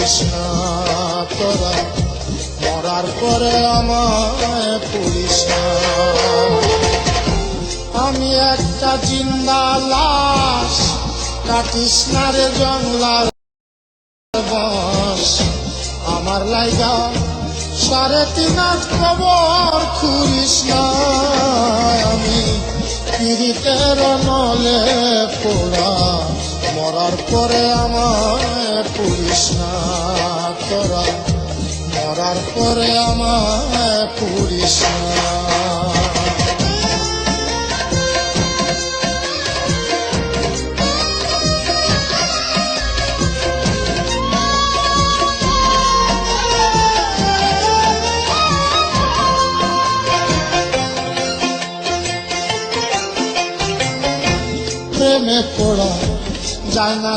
পুড়িস না তোরা, মরার পরে আমায় পুড়িস না। আমি একটা জিন্দা লাশ, কাটিস না রে জংলার বস। আমার লাইগা 3.5 হাত কবর খুঁড়িস না। আমি পীড়িতের নলে পোড়া, মরার পরে আমায় পুড়িস না তোরা, মরার পরে আমায় পুড়িস না। প্রেমে পড়া যায় না।